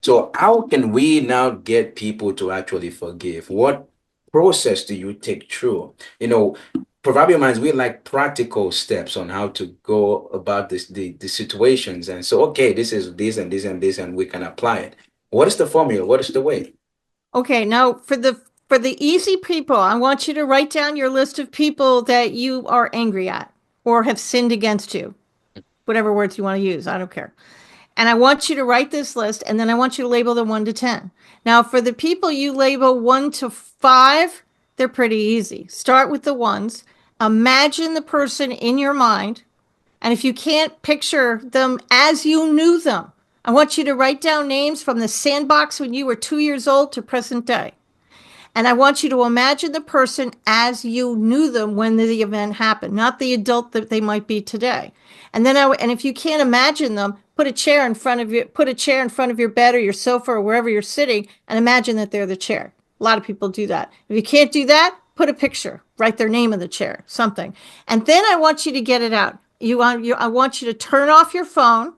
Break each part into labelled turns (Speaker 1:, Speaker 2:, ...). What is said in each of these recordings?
Speaker 1: So how can we now get people to actually forgive? What process do you take through? Proverbial minds, we like practical steps on how to go about the situations. And so, okay, this is this and this and this, and we can apply it. What is the formula? What is the way?
Speaker 2: Okay, now for the easy people, I want you to write down your list of people that you are angry at or have sinned against you. Whatever words you want to use, I don't care. And I want you to write this list, and then I want you to label them 1 to 10. Now, for the people you label 1 to 5, they're pretty easy. Start with the ones. Imagine the person in your mind. And if you can't picture them as you knew them, I want you to write down names from the sandbox when you were 2 years old to present day. And I want you to imagine the person as you knew them when the event happened, not the adult that they might be today. And if you can't imagine them, put a chair in front of you, put a chair in front of your bed or your sofa or wherever you're sitting, and imagine that they're the chair. A lot of people do that. If you can't do that, put a picture, write their name in the chair, something. And then I want you to get it out. I want you to turn off your phone.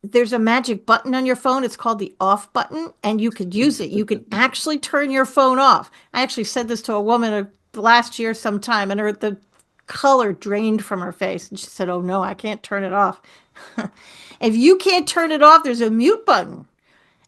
Speaker 2: There's a magic button on your phone. It's called the off button, and you could use it. You can actually turn your phone off. I actually said this to a woman last year sometime, and the color drained from her face. And she said, "Oh no, I can't turn it off." If you can't turn it off, there's a mute button.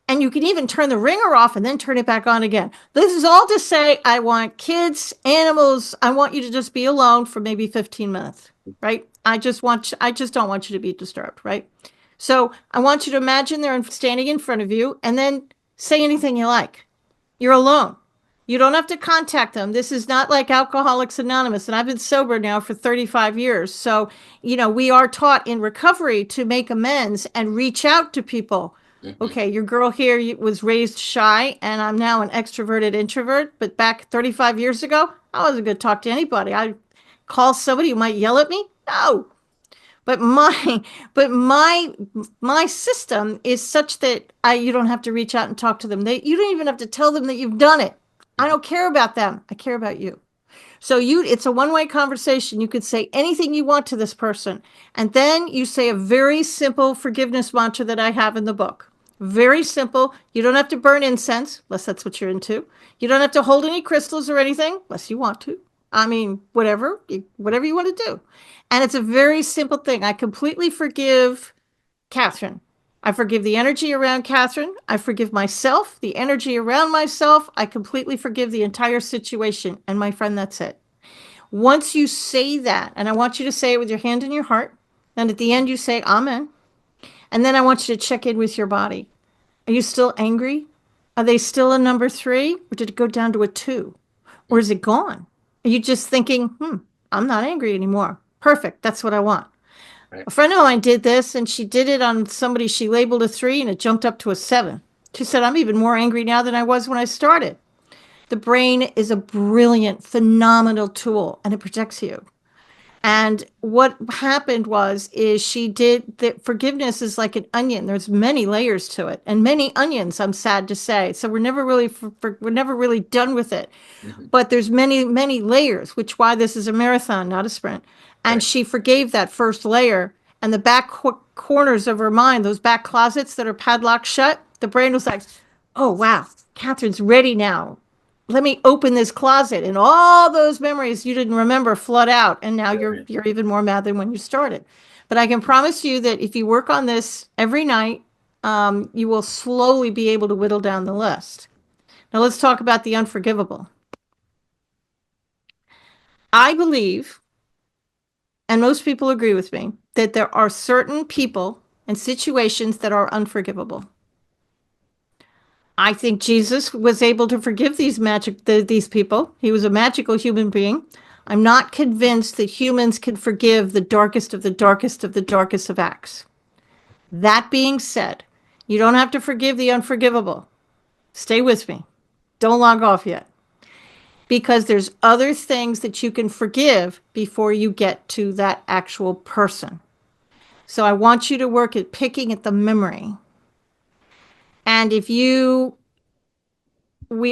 Speaker 2: And you can even turn the ringer off and then turn it back on again. This is all to say, I want kids, animals, I want you to just be alone for maybe 15 minutes, right? I just don't want you to be disturbed, right? So I want you to imagine they're standing in front of you and then say anything you like. You're alone. You don't have to contact them. This is not like Alcoholics Anonymous. And I've been sober now for 35 years. So, we are taught in recovery to make amends and reach out to people.
Speaker 1: Mhm.
Speaker 2: Okay, your girl here was raised shy, and I'm now an extroverted introvert. But back 35 years ago, I wasn't going to talk to anybody. I call somebody who might yell at me. No, but my system is such that you don't have to reach out and talk to them. You don't even have to tell them that you've done it. I don't care about them. I care about you. So it's a one-way conversation. You could say anything you want to this person, and then you say a very simple forgiveness mantra that I have in the book. Very simple. You don't have to burn incense unless that's what you're into. You don't have to hold any crystals or anything unless you want to. I mean, whatever you want to do. And it's a very simple thing. I completely forgive Catherine. I forgive the energy around Catherine. I forgive myself, the energy around myself. I completely forgive the entire situation. And my friend, that's it. Once you say that, and I want you to say it with your hand in your heart, and at the end you say Amen. And then I want you to check in with your body. Are you still angry? Are they still a number 3? Or did it go down to a 2? Or is it gone? Are you just thinking, I'm not angry anymore? Perfect. That's what I want.
Speaker 1: Right.
Speaker 2: A friend of mine did this, and she did it on somebody she labeled a 3, and it jumped up to a 7. She said, I'm even more angry now than I was when I started. The brain is a brilliant, phenomenal tool, and it protects you. And what happened is she did that. Forgiveness is like an onion. There's many layers to it, and many onions, I'm sad to say. So we're never really done with it.
Speaker 1: Mhm.
Speaker 2: But there's many layers, which why this is a marathon, not a sprint. And
Speaker 1: Right.
Speaker 2: she forgave that first layer, and the back corners of her mind, those back closets that are padlocked shut, the brain was like, "Oh wow, Catherine's ready now. Let me open this closet," and all those memories you didn't remember flood out, and now you're
Speaker 1: Right.
Speaker 2: you're even more mad than when you started. But I can promise you that if you work on this every night, you will slowly be able to whittle down the list. Now let's talk about the unforgivable. I believe, and most people agree with me, that there are certain people and situations that are unforgivable. I think Jesus was able to forgive these people. He was a magical human being. I'm not convinced that humans can forgive the darkest of the darkest of the darkest of acts. That being said, you don't have to forgive the unforgivable. Stay with me. Don't log off yet. Because there's other things that you can forgive before you get to that actual person. So I want you to work at picking at the memory. And if you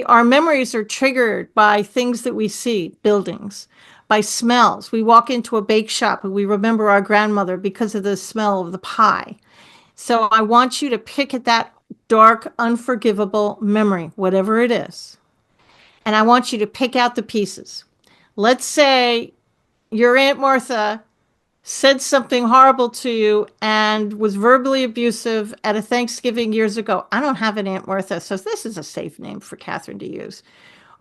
Speaker 2: our memories are triggered by things that we see, buildings, by smells. We walk into a bake shop and we remember our grandmother because of the smell of the pie. So I want you to pick at that dark, unforgivable memory, whatever it is. And I want you to pick out the pieces. Let's say your Aunt Martha said something horrible to you and was verbally abusive at a Thanksgiving years ago. I don't have an Aunt Martha, so this is a safe name for Katharine to use.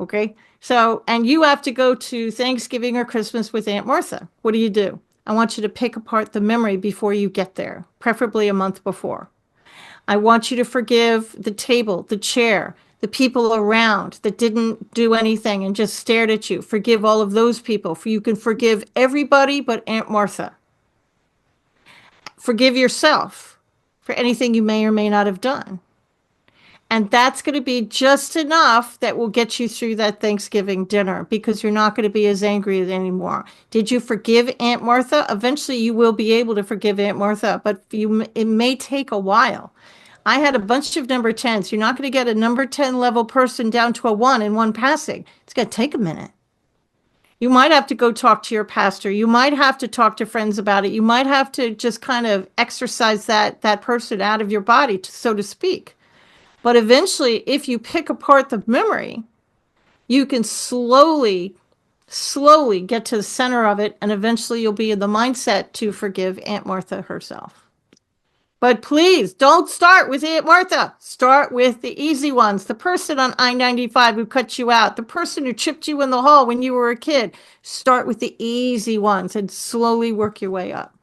Speaker 2: Okay. So, and you have to go to Thanksgiving or Christmas with Aunt Martha. What do? I want you to pick apart the memory before you get there, preferably a month before. I want you to forgive the table, the chair, the people around that didn't do anything and just stared at you. Forgive all of those people. For you can forgive everybody but Aunt Martha. Forgive yourself for anything you may or may not have done. And that's going to be just enough that will get you through that Thanksgiving dinner because you're not going to be as angry anymore. Did you forgive Aunt Martha? Eventually, you will be able to forgive Aunt Martha, but it may take a while. I had a bunch of number 10s. You're not going to get a number 10 level person down to a 1 in one passing. It's going to take a minute. You might have to go talk to your pastor. You might have to talk to friends about it. You might have to just kind of exercise that person out of your body, so to speak. But eventually, if you pick apart the memory, you can slowly get to the center of it, and eventually you'll be in the mindset to forgive Aunt Martha herself. But please don't start with Aunt Martha. Start with the easy ones. The person on I-95 who cut you out, the person who tripped you in the hall when you were a kid. Start with the easy ones and slowly work your way up.